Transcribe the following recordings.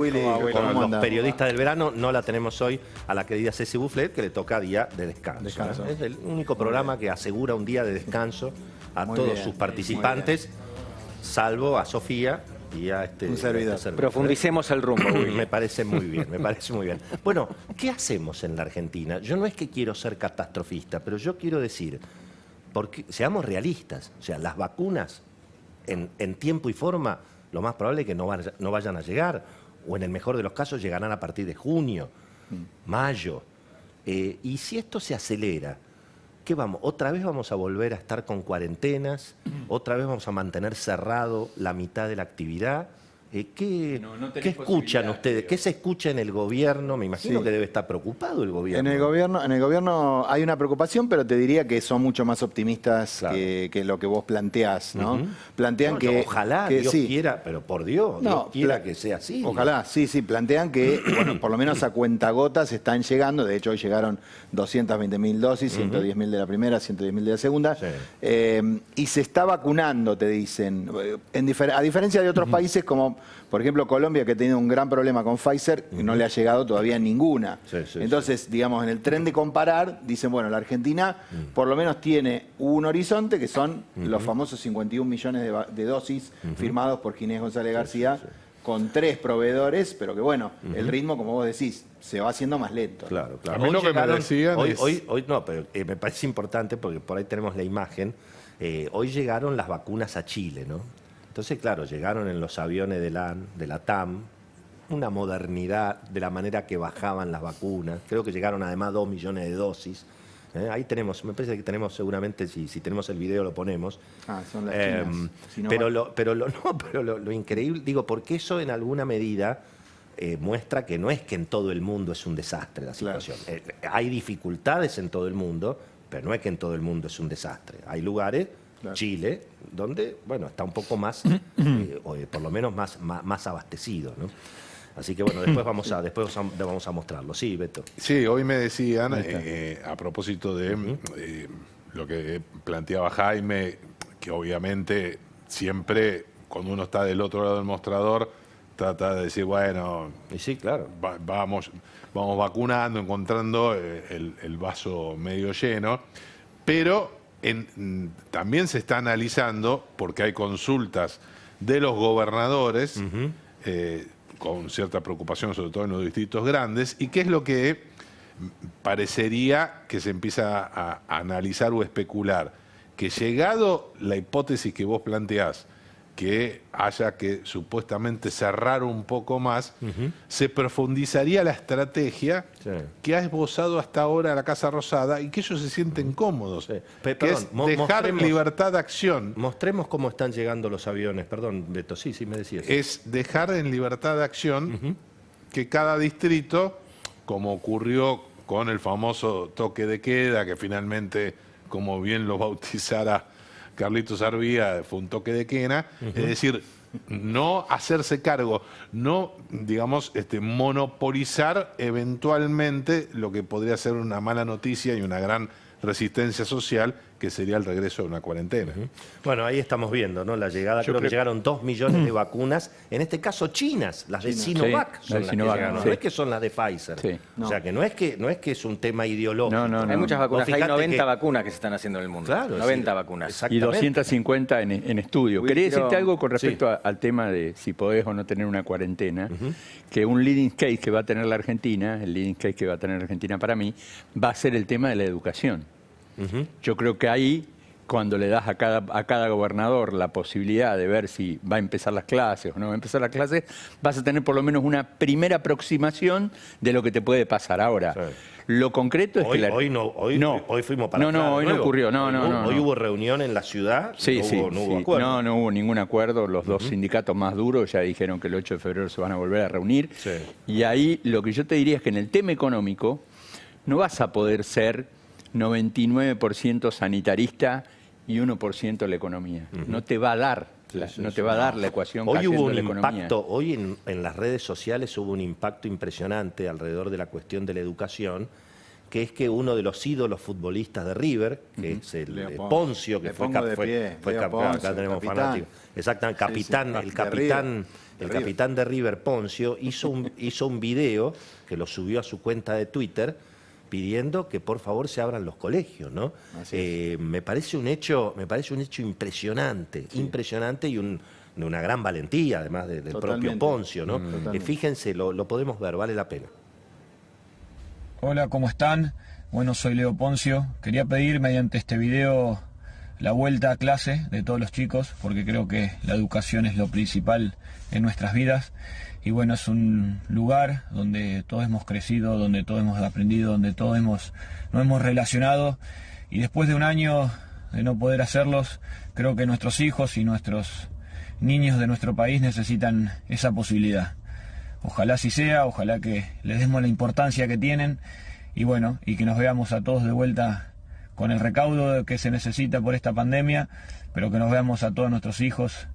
Willy, Con los periodistas del verano, no la tenemos hoy a la querida Ceci Bufflet, que le toca día de descanso. Es el único programa que asegura un día de descanso a todos sus participantes, salvo a Sofía y a un servidor. Profundicemos el rumbo, Willy. Me parece muy bien, me parece muy bien. Bueno, ¿qué hacemos en la Argentina? Yo no es que quiero ser catastrofista, pero yo quiero decir, porque seamos realistas, o sea, las vacunas en tiempo y forma, lo más probable es que no vayan a llegar, o en el mejor de los casos llegarán a partir de junio, mayo. Y si esto se acelera, ¿qué vamos? ¿Otra vez vamos a volver a estar con cuarentenas? ¿Otra vez vamos a mantener cerrado la mitad de la actividad? ¿Qué escuchan ustedes? ¿Qué se escucha en el gobierno? Me imagino que debe estar preocupado el gobierno. En el gobierno hay una preocupación, pero te diría que son mucho más optimistas que lo que vos planteás, ¿no? Plantean que... Ojalá, Dios quiera, pero por Dios, Dios quiera que sea así. Ojalá, sí, plantean que, bueno, por lo menos a cuentagotas están llegando, de hecho hoy llegaron 220.000 dosis, 110.000 de la primera, 110.000 de la segunda, y se está vacunando, te dicen, a diferencia de otros países como... Por ejemplo, Colombia, que ha tenido un gran problema con Pfizer, y no le ha llegado todavía ninguna. Entonces, digamos, en el tren de comparar, dicen, bueno, la Argentina por lo menos tiene un horizonte, que son los famosos 51 millones de dosis firmados por Ginés González García, con 3 proveedores, pero que bueno, el ritmo, como vos decís, se va haciendo más lento. Claro. A mí lo que me decían hoy no, pero me parece importante, porque por ahí tenemos la imagen, hoy llegaron las vacunas a Chile, ¿no? Entonces, claro, llegaron en los aviones de la TAM, una modernidad de la manera que bajaban las vacunas. Creo que llegaron además 2 millones de dosis. Ahí tenemos, me parece que tenemos seguramente, si tenemos el video lo ponemos. Son las chinas. Si no, pero lo increíble, digo, porque eso en alguna medida muestra que no es que en todo el mundo es un desastre la situación. Hay dificultades en todo el mundo, pero no es que en todo el mundo es un desastre. Hay lugares... Chile, donde, bueno, está un poco más, o por lo menos más abastecido, ¿no? Así que, bueno, después vamos a mostrarlo. Sí, Beto. Sí, hoy me decían, a propósito de lo que planteaba Jaime, que obviamente siempre, cuando uno está del otro lado del mostrador, trata de decir, bueno, y sí, claro, vamos vacunando, encontrando el vaso medio lleno, pero... también se está analizando, porque hay consultas de los gobernadores, con cierta preocupación, sobre todo en los distritos grandes, y qué es lo que parecería que se empieza a analizar o especular. Que llegado la hipótesis que vos planteás, que haya que supuestamente cerrar un poco más, se profundizaría la estrategia que ha esbozado hasta ahora la Casa Rosada y que ellos se sienten cómodos, que es dejar libertad de acción. Mostremos cómo están llegando los aviones. Perdón, Beto, sí, me decías. Es dejar en libertad de acción que cada distrito, como ocurrió con el famoso toque de queda, que finalmente, como bien lo bautizara Carlitos Arvía, fue un toque de quena, es decir, no hacerse cargo, no, digamos, monopolizar eventualmente lo que podría ser una mala noticia y una gran resistencia social, que sería el regreso de una cuarentena. Bueno, ahí estamos viendo, ¿no? La llegada, creo que llegaron 2 millones de vacunas, en este caso chinas, las de Sinovac son las que llegaron, no es que son las de Pfizer. O sea, que no es que es un tema ideológico. No. Hay muchas vacunas, hay 90 vacunas que se están haciendo en el mundo. Claro, 90 vacunas. Y 250 en estudio. Quería decirte algo con respecto al tema de si podés o no tener una cuarentena, que un leading case que va a tener la Argentina, el leading case que va a tener la Argentina para mí, va a ser el tema de la educación. Yo creo que ahí, cuando le das a cada gobernador la posibilidad de ver si va a empezar las clases o no va a empezar las clases, vas a tener por lo menos una primera aproximación de lo que te puede pasar ahora. Lo concreto es que... Hoy fuimos para No, hoy no ocurrió. Hoy hubo reunión en la ciudad, no hubo acuerdo. No hubo ningún acuerdo. Los dos sindicatos más duros ya dijeron que el 8 de febrero se van a volver a reunir. Y ahí lo que yo te diría es que en el tema económico no vas a poder ser 99% sanitarista y 1% la economía. No te va a dar, no te va a dar la ecuación hoy cayendo hubo un la economía. Impacto, hoy en las redes sociales hubo un impacto impresionante alrededor de la cuestión de la educación, que es que uno de los ídolos futbolistas de River, que es el Leo Poncio, que Le fue pongo de pie, Leo Poncio, acá tenemos capitán. fanáticos. Exactamente, capitán, Sí, sí. el capitán, De el River. capitán de River, Poncio, hizo un video que lo subió a su cuenta de Twitter pidiendo que por favor se abran los colegios, ¿no? Así Me parece un hecho impresionante, impresionante y de una gran valentía, además del propio Totalmente. Poncio, ¿no? Totalmente. Fíjense, lo podemos ver, vale la pena. Hola, ¿cómo están? Bueno, soy Leo Poncio. Quería pedir mediante este video la vuelta a clase de todos los chicos, porque creo que la educación es lo principal en nuestras vidas. Y bueno, es un lugar donde todos hemos crecido, donde todos hemos aprendido, donde todos nos hemos relacionado. Y después de un año de no poder hacerlos, creo que nuestros hijos y nuestros niños de nuestro país necesitan esa posibilidad. Ojalá así sea, ojalá que les demos la importancia que tienen y bueno, y que nos veamos a todos de vuelta con el recaudo que se necesita por esta pandemia, pero que nos veamos a todos nuestros hijos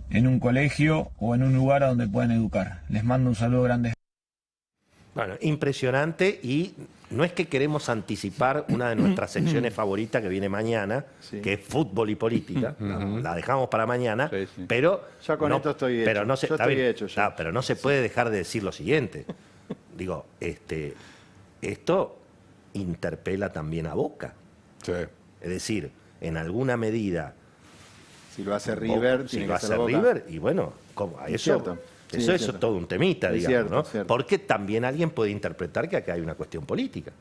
en un colegio o en un lugar a donde puedan educar. Les mando un saludo grande. Bueno, impresionante, y no es que queremos anticipar una de nuestras secciones favoritas que viene mañana, Sí. que es fútbol y política. La dejamos para mañana, Sí, sí. pero Ya con esto estoy pero hecho. no se, Yo está estoy bien, hecho ya. está, pero no se puede dejar de decir lo siguiente. Digo, esto interpela también a Boca. Sí. Es decir, en alguna medida Si lo hace River, si tiene lo que hace ser Boca. River, y bueno, ¿cómo? Es Eso, cierto. Sí, eso es es cierto. todo un temita, Es digamos, cierto, ¿no? es cierto. Porque también alguien puede interpretar que acá hay una cuestión política.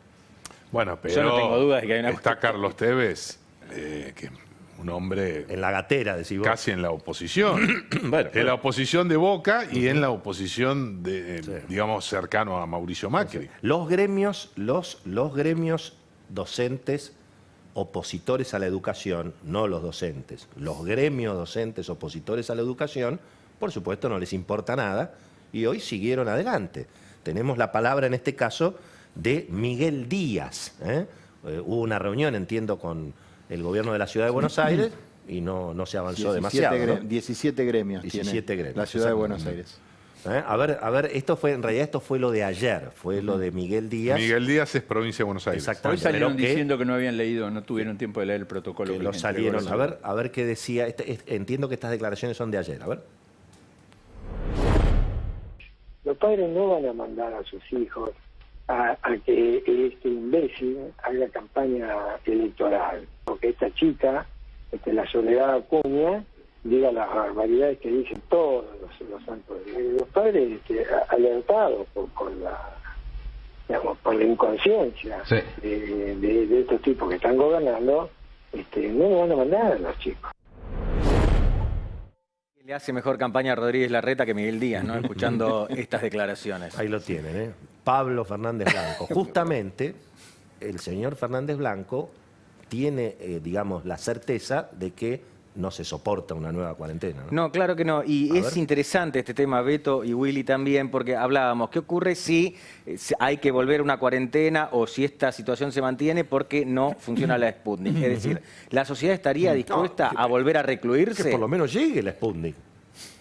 Bueno, pero Yo no tengo dudas de que hay una está Carlos Tevez, que es un hombre En la gatera, decís vos. casi en la oposición. Bueno, En la oposición de Boca y en la oposición, de, digamos, cercano a Mauricio Macri. los gremios docentes opositores a la educación, no los docentes, los gremios docentes opositores a la educación, por supuesto no les importa nada, y hoy siguieron adelante. Tenemos la palabra en este caso de Miguel Díaz. Hubo una reunión, entiendo, con el gobierno de la Ciudad de Buenos Aires y no se avanzó 17 demasiado, ¿no? 17 gremios 17 tiene gremios, la Ciudad de exactamente. Buenos Aires. A ver, en realidad esto fue lo de ayer, fue lo de Miguel Díaz. Miguel Díaz es provincia de Buenos Aires. Hoy Exactamente. salieron pero que- diciendo que no habían leído, no tuvieron tiempo de leer el protocolo. que que lo les entregó salieron. la- A ver qué decía. Entiendo que estas declaraciones son de ayer. A ver. Los padres no van a mandar a sus hijos a que este imbécil haga campaña electoral, porque esta chica, la Soledad Acuña, diga las barbaridades que dicen todos los santos. Los padres alertados por la inconsciencia de estos tipos que están gobernando, no lo van a mandar a los chicos. Le hace mejor campaña a Rodríguez Larreta que Miguel Díaz, ¿no? Escuchando estas declaraciones. Ahí lo tienen, ¿eh? Pablo Fernández Blanco. Justamente, el señor Fernández Blanco tiene, digamos, la certeza de que no se soporta una nueva cuarentena, ¿no? No, claro que no. Y A es ver. interesante este tema, Beto y Willy también, porque hablábamos, ¿qué ocurre si hay que volver a una cuarentena o si esta situación se mantiene porque no funciona la Sputnik? Es decir, ¿la sociedad estaría dispuesta a volver a Que recluirse? por lo menos llegue la Sputnik.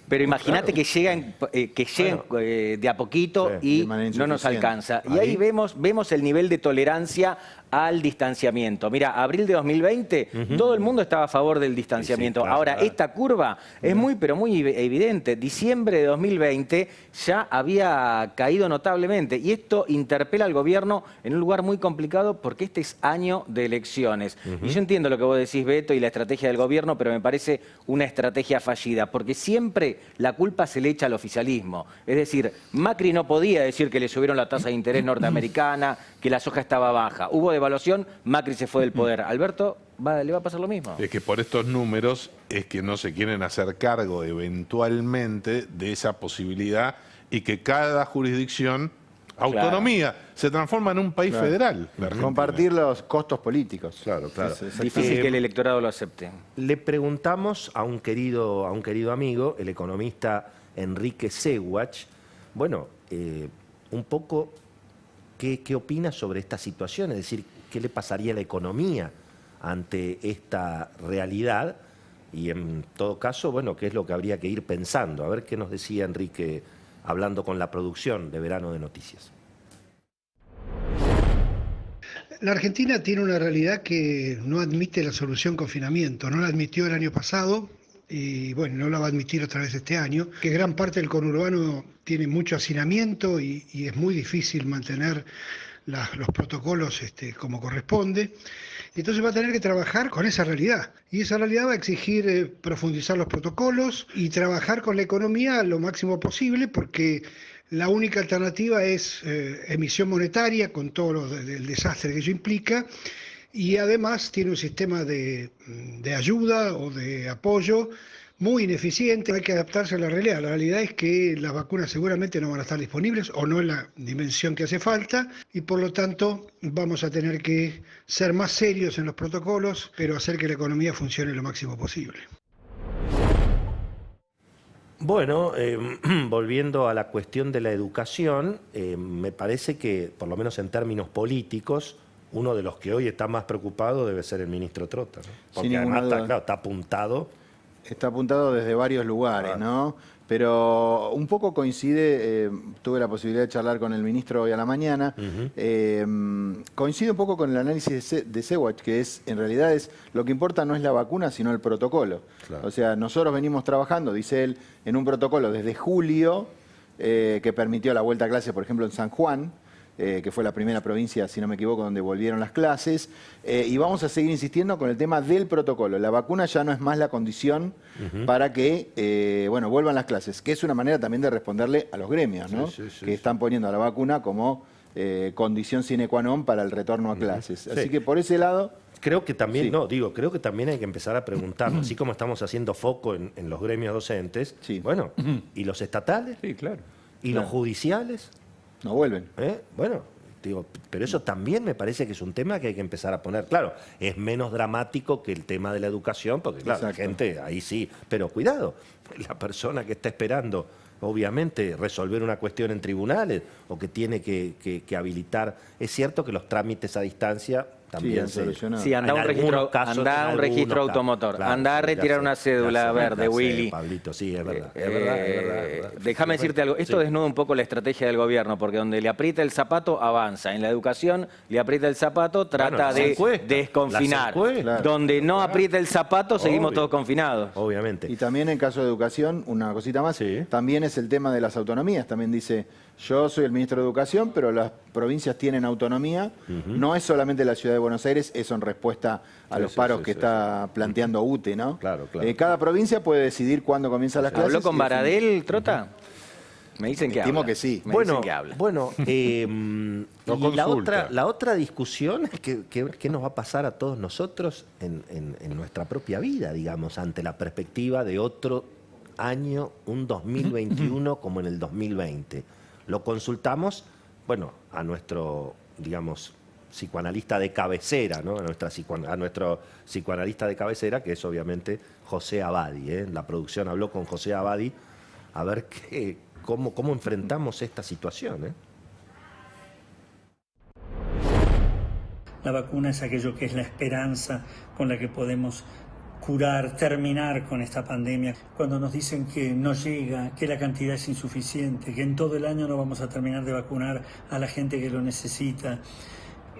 Pero imagínate que lleguen de a poquito Sí, y de manera no nos insuficiente. alcanza. Y ahí vemos el nivel de tolerancia al distanciamiento. Mira, abril de 2020, todo el mundo estaba a favor del distanciamiento. Sí, claro, Ahora, claro. esta curva es pero muy evidente. Diciembre de 2020 ya había caído notablemente. Y esto interpela al gobierno en un lugar muy complicado porque este es año de elecciones. Y yo entiendo lo que vos decís, Beto, y la estrategia del gobierno, pero me parece una estrategia fallida, porque siempre la culpa se le echa al oficialismo. Es decir, Macri no podía decir que le subieron la tasa de interés norteamericana, que la soja estaba baja. Hubo devaluación, Macri se fue del poder. Alberto, le va a pasar lo mismo. Es que por estos números es que no se quieren hacer cargo eventualmente de esa posibilidad y que cada jurisdicción, autonomía, se transforma en un país federal. la Argentina. Compartir los costos políticos. Claro, claro. Difícil que el electorado lo acepte. Le preguntamos a un querido amigo, el economista Enrique Seguach, bueno, un poco qué opina sobre esta situación, es decir, qué le pasaría a la economía ante esta realidad y en todo caso, bueno, qué es lo que habría que ir pensando. A ver qué nos decía Enrique hablando con la producción de Verano de Noticias. La Argentina tiene una realidad que no admite la solución confinamiento, no la admitió el año pasado y bueno, no la va a admitir otra vez este año, que gran parte del conurbano tiene mucho hacinamiento y es muy difícil mantener los protocolos como corresponde. Entonces va a tener que trabajar con esa realidad y esa realidad va a exigir profundizar los protocolos y trabajar con la economía lo máximo posible porque la única alternativa es emisión monetaria con todo el desastre que ello implica y además tiene un sistema de ayuda o de apoyo muy ineficiente. Hay que adaptarse a la realidad. La realidad es que las vacunas seguramente no van a estar disponibles o no en la dimensión que hace falta y por lo tanto vamos a tener que ser más serios en los protocolos, pero hacer que la economía funcione lo máximo posible. Bueno, volviendo a la cuestión de la educación, me parece que, por lo menos en términos políticos, uno de los que hoy está más preocupado debe ser el ministro Trota, ¿no? Porque además está apuntado. Está apuntado desde varios lugares, Claro. ¿no? Pero un poco coincide, tuve la posibilidad de charlar con el ministro hoy a la mañana, coincide un poco con el análisis de Seward, que en realidad lo que importa no es la vacuna, sino el protocolo. Claro. O sea, nosotros venimos trabajando, dice él, en un protocolo desde julio, que permitió la vuelta a clase, por ejemplo, en San Juan, que fue la primera provincia, si no me equivoco, donde volvieron las clases, y vamos a seguir insistiendo con el tema del protocolo. La vacuna ya no es más la condición para que vuelvan las clases, que es una manera también de responderle a los gremios, ¿no? Que están poniendo a la vacuna como condición sine qua non para el retorno a clases. Así que por ese lado... Creo que también, creo que también hay que empezar a preguntarnos, así como estamos haciendo foco en los gremios docentes, bueno, ¿y los estatales? Sí, claro. ¿Y los judiciales? No vuelven. Bueno, digo, pero eso también me parece que es un tema que hay que empezar a poner. Claro, es menos dramático que el tema de la educación, porque claro, la gente ahí sí, pero cuidado, la persona que está esperando, obviamente, resolver una cuestión en tribunales o que tiene que habilitar, es cierto que los trámites a distancia también se solucionan. Sí, anda un registro automotor, claro, anda a retirar una cédula verde, Willy. Pablito, sí, es verdad, es verdad. Déjame decirte algo, esto desnuda un poco la estrategia del gobierno, porque donde le aprieta el zapato, avanza. En la educación, le aprieta el zapato, trata de desconfinar. Donde no aprieta el zapato, seguimos todos confinados. Obviamente. Y también en caso de educación, una cosita más, también es el tema de las autonomías. También dice, yo soy el ministro de Educación, pero las provincias tienen autonomía. No es solamente la ciudad de Buenos Aires, eso en respuesta a los paros que está planteando UTE, ¿no? Claro, claro. Cada provincia puede decidir cuándo comienzan las clases. ¿Habló con Baradel, Trota? Me dicen que Estimo habla. que sí. Bueno, y la otra discusión es qué nos va a pasar a todos nosotros en nuestra propia vida, digamos, ante la perspectiva de otro año, un 2021 como en el 2020. Lo consultamos, bueno, a nuestro, digamos, psicoanalista de cabecera, ¿no? A nuestro psicoanalista de cabecera, que es obviamente José Abadi. La producción habló con José Abadi a ver cómo enfrentamos esta situación. La vacuna es aquello que es la esperanza con la que podemos terminar con esta pandemia. Cuando nos dicen que no llega, que la cantidad es insuficiente, que en todo el año no vamos a terminar de vacunar a la gente que lo necesita,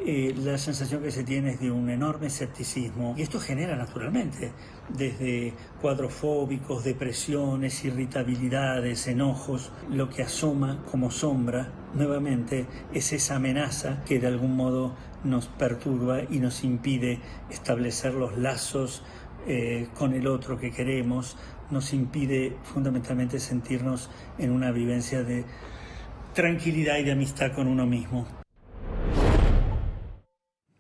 la sensación que se tiene es de un enorme escepticismo. Y esto genera naturalmente desde cuadros fóbicos, depresiones, irritabilidades, enojos. Lo que asoma como sombra nuevamente es esa amenaza que de algún modo nos perturba y nos impide establecer los lazos con el otro que queremos, nos impide fundamentalmente sentirnos en una vivencia de tranquilidad y de amistad con uno mismo.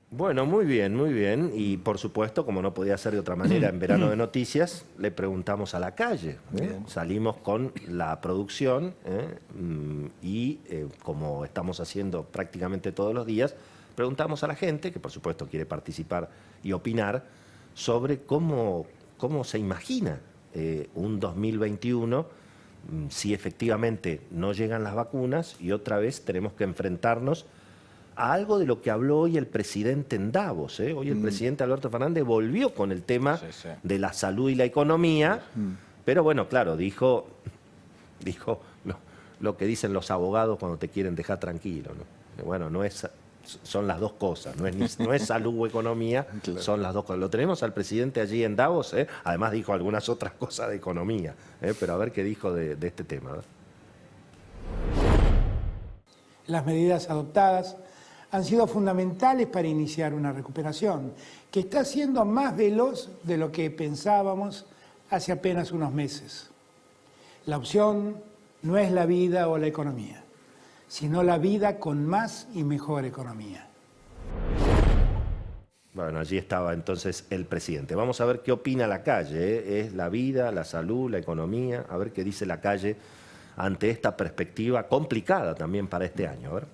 Bueno, muy bien. Y por supuesto, como no podía ser de otra manera, en Verano de Noticias le preguntamos a la calle. Salimos con la producción y como estamos haciendo prácticamente todos los días, preguntamos a la gente, que por supuesto quiere participar y opinar, sobre cómo se imagina un 2021 si efectivamente no llegan las vacunas y otra vez tenemos que enfrentarnos a algo de lo que habló hoy el presidente en Davos. Hoy el presidente Alberto Fernández volvió con el tema de la salud y la economía, pero bueno, claro, dijo lo que dicen los abogados cuando te quieren dejar tranquilo, ¿no? Bueno, no es son las dos cosas, no es salud o economía, claro. Son las dos cosas. Lo tenemos al presidente allí en Davos, además dijo algunas otras cosas de economía, pero a ver qué dijo de este tema. Las medidas adoptadas han sido fundamentales para iniciar una recuperación que está siendo más veloz de lo que pensábamos hace apenas unos meses. La opción no es la vida o la economía, sino la vida con más y mejor economía. Bueno, allí estaba entonces el presidente. Vamos a ver qué opina la calle. Es la vida, la salud, la economía. A ver qué dice la calle ante esta perspectiva complicada también para este año. A ver.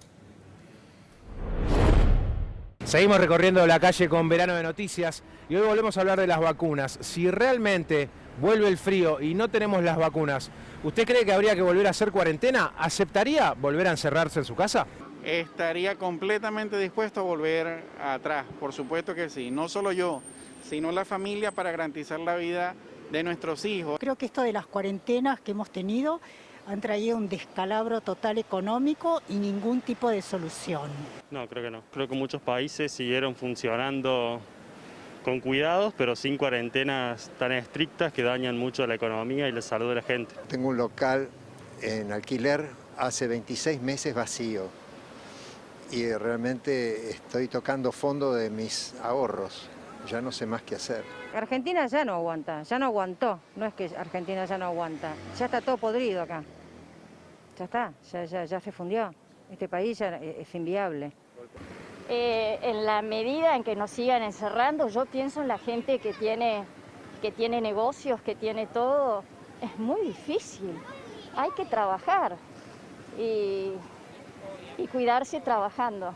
Seguimos recorriendo la calle con Verano de Noticias y hoy volvemos a hablar de las vacunas. Si realmente vuelve el frío y no tenemos las vacunas, ¿usted cree que habría que volver a hacer cuarentena? ¿Aceptaría volver a encerrarse en su casa? Estaría completamente dispuesto a volver atrás, por supuesto que sí. No solo yo, sino la familia para garantizar la vida de nuestros hijos. Creo que esto de las cuarentenas que hemos tenido han traído un descalabro total económico y ningún tipo de solución. No, creo que no. Creo que muchos países siguieron funcionando con cuidados, pero sin cuarentenas tan estrictas que dañan mucho la economía y la salud de la gente. Tengo un local en alquiler hace 26 meses vacío y realmente estoy tocando fondo de mis ahorros. Ya no sé más qué hacer. Argentina ya no aguanta, ya no aguantó. No es que Argentina ya no aguanta, ya está todo podrido acá. Ya está, ya se fundió. Este país ya es inviable. En la medida en que nos sigan encerrando, yo pienso en la gente que tiene negocios, que tiene todo. Es muy difícil. Hay que trabajar y cuidarse trabajando.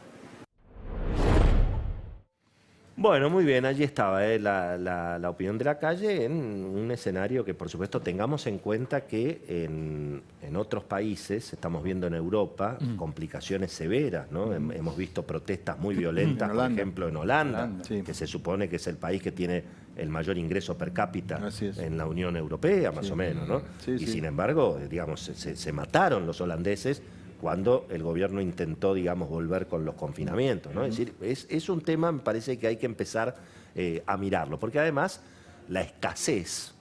Bueno, muy bien, allí estaba la opinión de la calle en un escenario que, por supuesto, tengamos en cuenta que en otros países, estamos viendo en Europa, complicaciones severas, ¿no? Hemos visto protestas muy violentas, por ejemplo, en Holanda, sí, que se supone que es el país que tiene el mayor ingreso per cápita en la Unión Europea, más o menos, ¿no? Y sin embargo, digamos, se mataron los holandeses cuando el gobierno intentó, digamos, volver con los confinamientos, ¿no? Es decir, es un tema, me parece que hay que empezar a mirarlo, porque además la escasez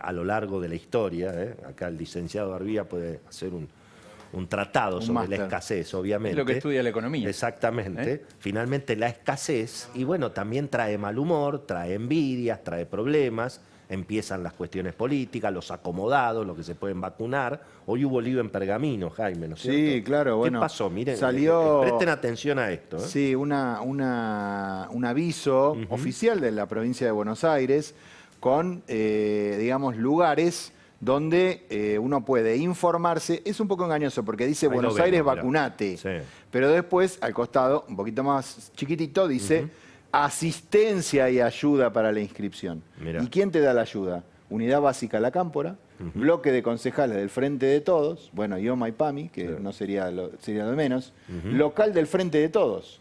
a lo largo de la historia, acá el licenciado Arbía puede hacer un tratado sobre la escasez, obviamente. Es lo que estudia la economía. Exactamente. Finalmente la escasez, y bueno, también trae mal humor, trae envidias, trae problemas. Empiezan las cuestiones políticas, los acomodados, los que se pueden vacunar. Hoy hubo lío en Pergamino, Jaime, ¿no es cierto? Sí, claro. Bueno, ¿qué pasó? Miren, salió, presten atención a esto. Sí, un aviso oficial de la provincia de Buenos Aires con, digamos, lugares donde uno puede informarse. Es un poco engañoso porque dice Buenos Aires vacunate, pero después, al costado, un poquito más chiquitito, dice asistencia y ayuda para la inscripción. Mirá. ¿Y quién te da la ayuda? Unidad Básica La Cámpora, bloque de concejales del Frente de Todos, bueno, y Oma y Pami, que no sería lo de menos, local del Frente de Todos.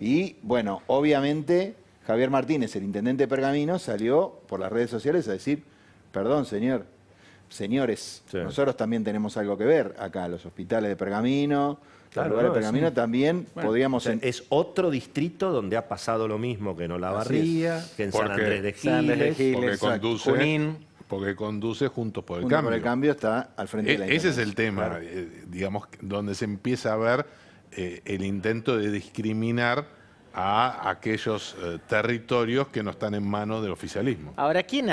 Y, bueno, obviamente, Javier Martínez, el intendente de Pergamino, salió por las redes sociales a decir, perdón, señores, nosotros también tenemos algo que ver acá, los hospitales de Pergamino. Claro, lugar de Pergamino también podríamos... Es otro distrito donde ha pasado lo mismo que en Olavarría, que en San Andrés de Giles, Junín. Porque conduce Juntos por el Cambio. Por el Cambio está al frente de la Ese es el tema, digamos, donde se empieza a ver el intento de discriminar a aquellos territorios que no están en manos del oficialismo. Ahora, ¿quién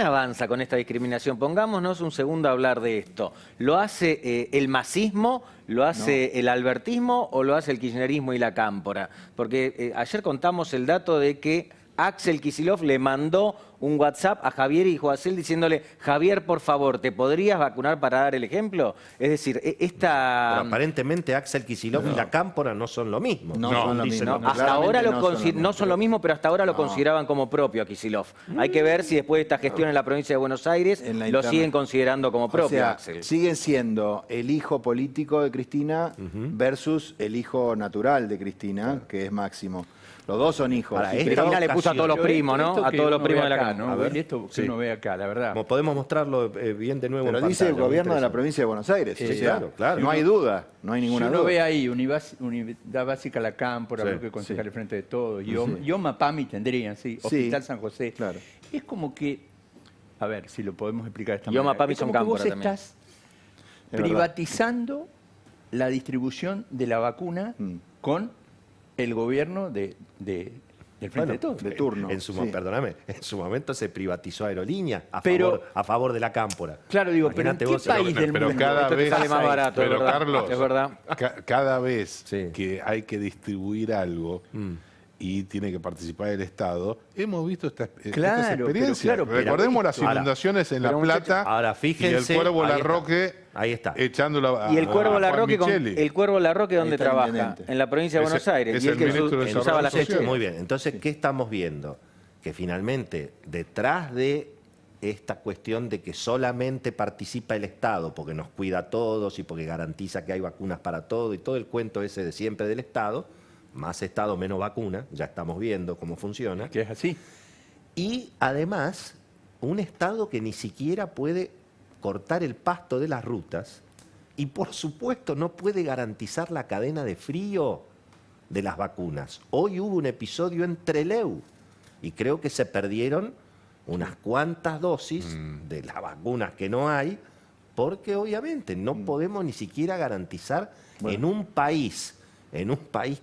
avanza con esta discriminación? Pongámonos un segundo a hablar de esto. ¿Lo hace el masismo, lo hace el albertismo o lo hace el kirchnerismo y la cámpora? Porque ayer contamos el dato de que Axel Kicillof le mandó un WhatsApp a Javier y Joacel diciéndole, Javier, por favor, ¿te podrías vacunar para dar el ejemplo? Es decir, esta... Pero aparentemente Axel Kicillof y la cámpora no son lo mismo. No son lo mismo. Hasta ahora no son lo mismo, pero hasta ahora lo consideraban como propio a Kicillof. Hay que ver si después de esta gestión en la provincia de Buenos Aires lo siguen considerando como propio, Axel. Siguen siendo el hijo político de Cristina versus el hijo natural de Cristina, que es Máximo. Los dos son hijos. Cristina le puso a todos los primos, ¿no? A todos los primos de la acá, ¿no? A ver, Esto que sí. uno ve acá, la verdad. Como podemos mostrarlo bien de nuevo Pero en dice el pantalla, gobierno de la interesante. provincia de Buenos Aires. Sí, o sea, claro, claro. No hay duda, no hay ninguna si uno duda. ve ahí Unidad Básica La Cámpora, Sí, bloque concejal sí. al frente de todo, Sí. Yoma Pami tendrían, sí, Hospital San José. Claro. Es como que, a ver si lo podemos explicar de esta Yoma manera. Pami Es son como que vos Cámpora también. estás Es privatizando la distribución de la vacuna con el gobierno del frente de todos. de turno. Perdóname, en su momento se privatizó Aerolínea Pero- a favor de la Cámpora. Claro, digo, pero ¿en Imagínate qué vos, país del Pero mundo? cada Esto te vez, sale más barato, pero es verdad, Carlos, es verdad. cada vez que hay que distribuir algo y tiene que participar el Estado, hemos visto estas Claro, experiencias. pero claro, Recordemos las Ahora, inundaciones en La pero Plata ahora, y el fíjense, Cuervo ahí Larroque Ahí está. echándolo a Y el Cuervo Juan Larroque, Micheli. el Cuervo Larroque, ¿dónde está el trabaja? intendente. En la provincia de Es Buenos el- Aires. es Y él el que ministro de usaba Desarrollo las Social. Muy bien, entonces, ¿qué estamos viendo? Que finalmente, detrás de esta cuestión de que solamente participa el Estado porque nos cuida a todos y porque garantiza que hay vacunas para todo y todo el cuento ese de siempre del Estado, más Estado, menos vacuna, ya estamos viendo cómo funciona. Que es así. Y además, un Estado que ni siquiera puede cortar el pasto de las rutas y por supuesto no puede garantizar la cadena de frío de las vacunas. Hoy hubo un episodio en Trelew y creo que se perdieron unas cuantas dosis de las vacunas que no hay porque obviamente no podemos ni siquiera garantizar en un país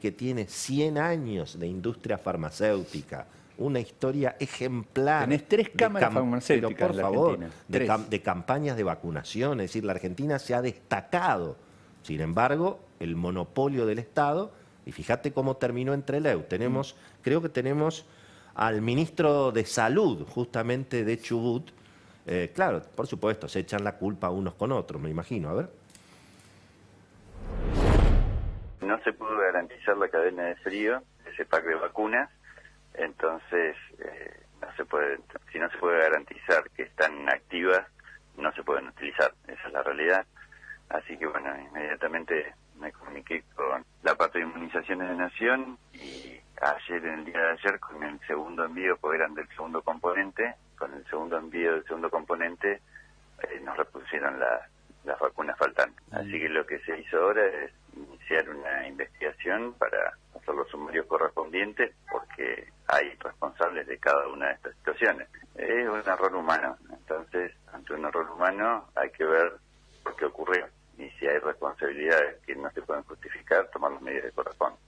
que tiene 100 años de industria farmacéutica, una historia ejemplar. Tenés 3 de cámaras pero farmacéuticas por en la favor, Argentina. de, 3. de campañas de vacunación, es decir, la Argentina se ha destacado. Sin embargo, el monopolio del Estado, y fíjate cómo terminó en Trelew. Creo que tenemos al ministro de Salud, justamente de Chubut. Claro, por supuesto, se echan la culpa unos con otros, me imagino. A ver. No se pudo garantizar la cadena de frío, ese pack de vacunas, entonces no se puede, si no se puede garantizar que están activas, no se pueden utilizar, esa es la realidad. Así que bueno, inmediatamente me comuniqué con la parte de inmunizaciones de Nación y ayer, en el día de ayer, con el segundo envío, porque eran del segundo componente, con el segundo envío del segundo componente nos repusieron las vacunas faltantes. Así que lo que se hizo ahora es iniciar una investigación para hacer los sumarios correspondientes, porque hay responsables de cada una de estas situaciones. Es un error humano, entonces ante un error humano hay que ver por qué ocurrió y si hay responsabilidades que no se pueden justificar, tomar las medidas que corresponden.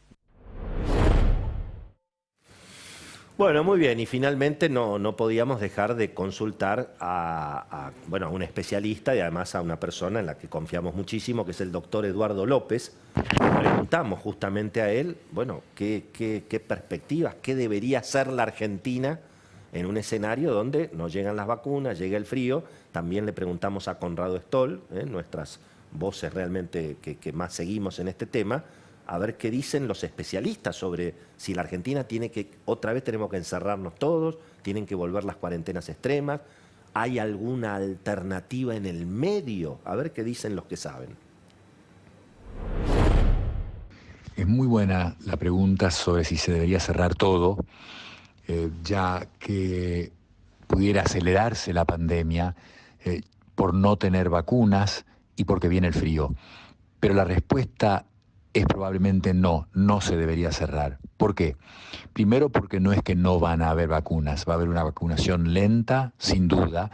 Bueno, muy bien, y finalmente no podíamos dejar de consultar a un especialista y además a una persona en la que confiamos muchísimo, que es el doctor Eduardo López. Preguntamos justamente a él, bueno, qué perspectivas, qué debería ser la Argentina en un escenario donde no llegan las vacunas, llega el frío. También le preguntamos a Conrado Stoll, nuestras voces realmente que más seguimos en este tema, a ver qué dicen los especialistas sobre si la Argentina otra vez tenemos que encerrarnos todos, tienen que volver las cuarentenas extremas, ¿hay alguna alternativa en el medio? A ver qué dicen los que saben. Es muy buena la pregunta sobre si se debería cerrar todo, ya que pudiera acelerarse la pandemia por no tener vacunas y porque viene el frío. Pero la respuesta es probablemente no se debería cerrar. ¿Por qué? Primero porque no es que no van a haber vacunas, va a haber una vacunación lenta, sin duda,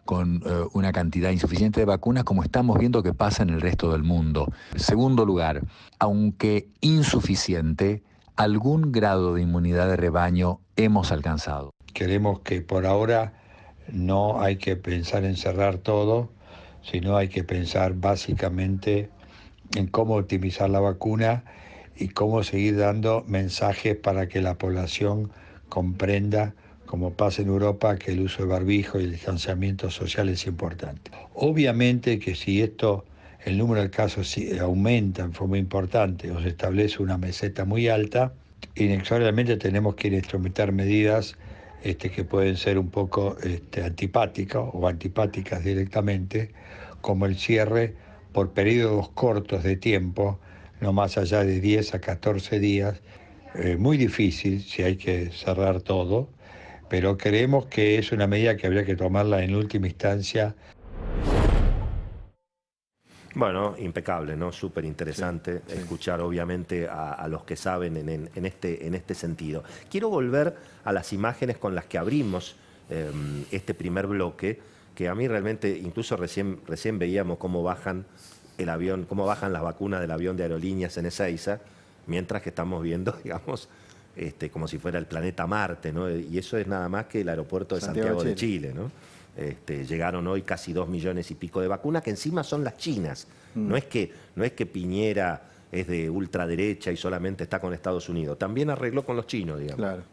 con una cantidad insuficiente de vacunas, como estamos viendo que pasa en el resto del mundo. En segundo lugar, aunque insuficiente, algún grado de inmunidad de rebaño hemos alcanzado. Queremos que por ahora no hay que pensar en cerrar todo, sino hay que pensar básicamente en cómo optimizar la vacuna y cómo seguir dando mensajes para que la población comprenda, como pasa en Europa, que el uso de barbijo y el distanciamiento social es importante. Obviamente que si el número de casos aumenta en forma importante o se establece una meseta muy alta, inexorablemente tenemos que instrumentar medidas que pueden ser un poco antipáticas o antipáticas directamente, como el cierre por periodos cortos de tiempo, no más allá de 10 a 14 días, muy difícil si hay que cerrar todo, pero creemos que es una medida que habría que tomarla en última instancia. Bueno, impecable, ¿no? Súper interesante escuchar obviamente a los que saben en este sentido. Quiero volver a las imágenes con las que abrimos este primer bloque, que a mí realmente, incluso recién veíamos cómo bajan el avión, cómo bajan las vacunas del avión de Aerolíneas en Ezeiza, mientras que estamos viendo, digamos, como si fuera el planeta Marte, ¿no? Y eso es nada más que el aeropuerto de Santiago de Chile, ¿no? Llegaron hoy casi 2 millones y pico de vacunas, que encima son las chinas. No es que Piñera es de ultraderecha y solamente está con Estados Unidos. También arregló con los chinos, digamos. Claro.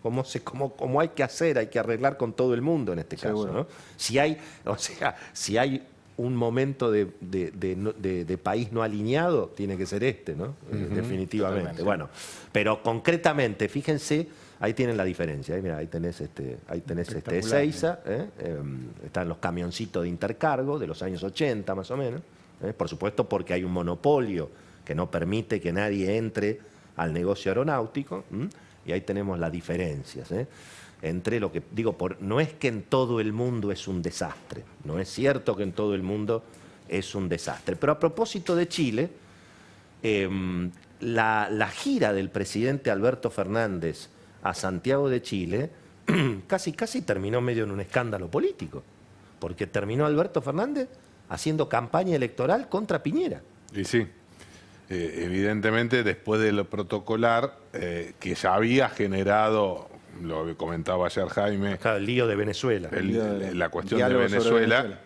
Como hay que hacer, hay que arreglar con todo el mundo en este caso, ¿no? Si hay un momento de país no alineado, tiene que ser este, ¿no? Definitivamente. Totalmente. Bueno, pero concretamente, fíjense, ahí tienen la diferencia. Mira, ahí tenés Ezeiza, están los camioncitos de intercargo de los años 80 más o menos, por supuesto porque hay un monopolio que no permite que nadie entre al negocio aeronáutico, y ahí tenemos las diferencias, entre lo que digo, no es que en todo el mundo es un desastre, no es cierto que en todo el mundo es un desastre. Pero a propósito de Chile, la gira del presidente Alberto Fernández a Santiago de Chile casi terminó medio en un escándalo político, porque terminó Alberto Fernández haciendo campaña electoral contra Piñera. Y sí, evidentemente después de lo protocolar, que ya había generado, lo comentaba ayer Jaime, el lío de Venezuela. La cuestión de Venezuela,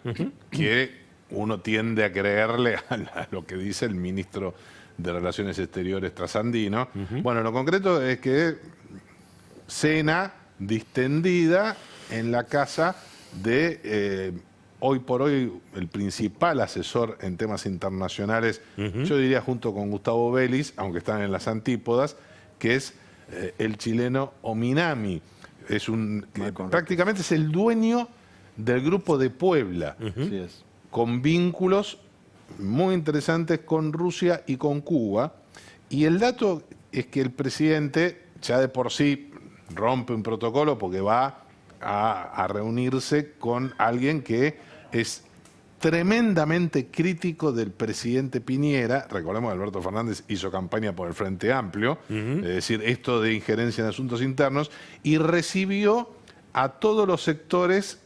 que uno tiende a creerle a lo que dice el ministro de Relaciones Exteriores trasandino. Bueno, lo concreto es que cena distendida en la casa de, hoy por hoy, el principal asesor en temas internacionales, yo diría junto con Gustavo Vélez, aunque están en las antípodas, que es el chileno Ominami. Prácticamente es el dueño del Grupo de Puebla, con vínculos muy interesantes con Rusia y con Cuba. Y el dato es que el presidente ya de por sí rompe un protocolo porque va a reunirse con alguien que es tremendamente crítico del presidente Piñera. Recordemos que Alberto Fernández hizo campaña por el Frente Amplio, es decir, esto de injerencia en asuntos internos, y recibió a todos los sectores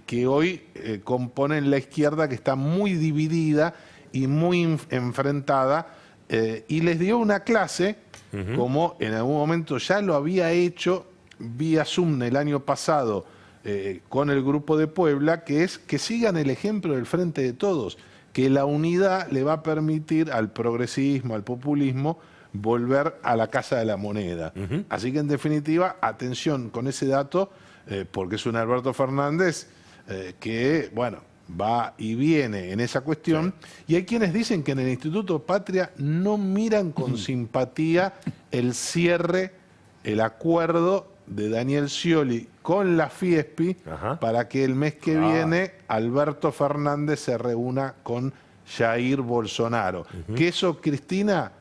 que hoy componen la izquierda, que está muy dividida y muy enfrentada, y les dio una clase, como en algún momento ya lo había hecho vía Zoom el año pasado con el Grupo de Puebla, que es que sigan el ejemplo del Frente de Todos, que la unidad le va a permitir al progresismo, al populismo, volver a la casa de la moneda. Así que en definitiva, atención con ese dato, porque es un Alberto Fernández que, bueno, va y viene en esa cuestión, y hay quienes dicen que en el Instituto Patria no miran con simpatía el cierre, el acuerdo de Daniel Scioli con la Fiespi para que el mes que viene Alberto Fernández se reúna con Jair Bolsonaro. Que eso, Cristina,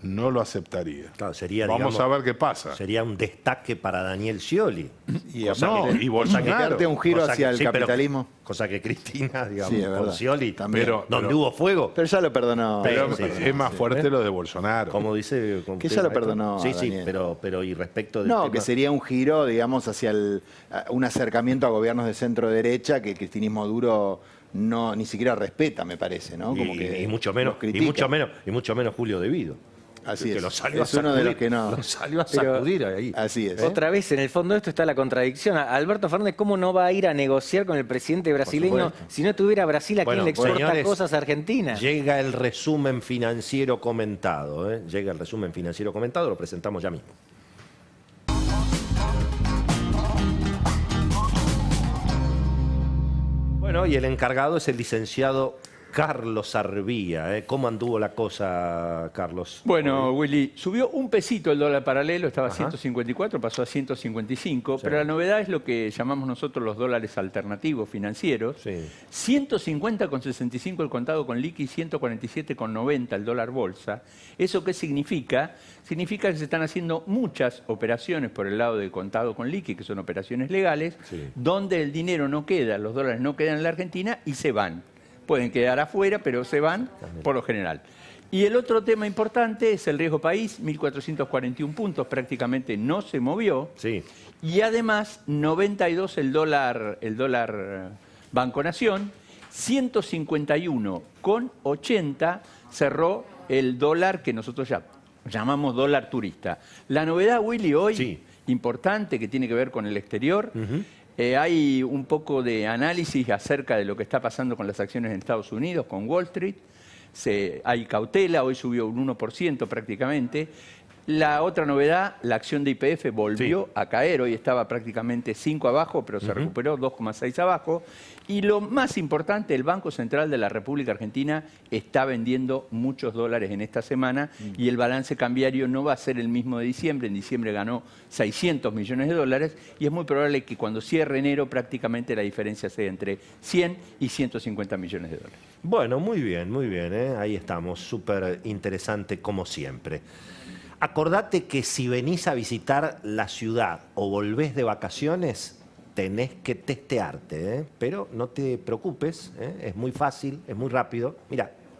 no lo aceptaría. Claro, sería, vamos a ver qué pasa. Sería un destaque para Daniel Scioli. Y Bolsonaro. Un giro hacia el capitalismo. Cosa que Cristina, digamos, sí, con Scioli, también. donde hubo fuego. Pero ya lo perdonó. Pero es más fuerte lo de Bolsonaro. Como dice... Que ya lo perdonó. Sí, pero y respecto del tema... que sería un giro, digamos, hacia un acercamiento a gobiernos de centro-derecha que el cristinismo duro ni siquiera respeta, me parece, ¿no? Como y mucho menos Julio De Vido. Así es. Lo salió es uno de los que no. Lo salió a sacudir ahí. Así es. Otra vez, en el fondo de esto está la contradicción. Alberto Fernández, ¿cómo no va a ir a negociar con el presidente brasileño si no tuviera Brasil a quien le exporta cosas a Argentina? Llega el resumen financiero comentado. Llega el resumen financiero comentado, lo presentamos ya mismo. Bueno, y el encargado es el licenciado Carlos Arbía. ¿Cómo anduvo la cosa, Carlos? Bueno, Willy, subió un pesito el dólar paralelo, estaba a 154, pasó a 155, pero la novedad es lo que llamamos nosotros los dólares alternativos financieros. 150,65 el contado con liqui, 147,90 el dólar bolsa. ¿Eso qué significa? Significa que se están haciendo muchas operaciones por el lado del contado con liqui, que son operaciones legales, donde el dinero no queda, los dólares no quedan en la Argentina y se van. Pueden quedar afuera, pero se van por lo general. Y el otro tema importante es el riesgo país, 1.441 puntos, prácticamente no se movió. Y además, 92 el dólar Banco Nación, 151,80 cerró el dólar que nosotros ya llamamos dólar turista. La novedad, Willy, hoy, importante, que tiene que ver con el exterior, hay un poco de análisis acerca de lo que está pasando con las acciones en Estados Unidos, con Wall Street. Hay cautela, hoy subió un 1% prácticamente. La otra novedad, la acción de YPF volvió a caer, hoy estaba prácticamente 5 abajo, pero se recuperó 2,6 abajo. Y lo más importante, el Banco Central de la República Argentina está vendiendo muchos dólares en esta semana y el balance cambiario no va a ser el mismo de diciembre. En diciembre ganó 600 millones de dólares y es muy probable que cuando cierre enero prácticamente la diferencia sea entre 100 y 150 millones de dólares. Bueno, muy bien, ahí estamos, súper interesante como siempre. Acordate que si venís a visitar la ciudad o volvés de vacaciones, tenés que testearte, pero no te preocupes, es muy fácil, es muy rápido. Mirá,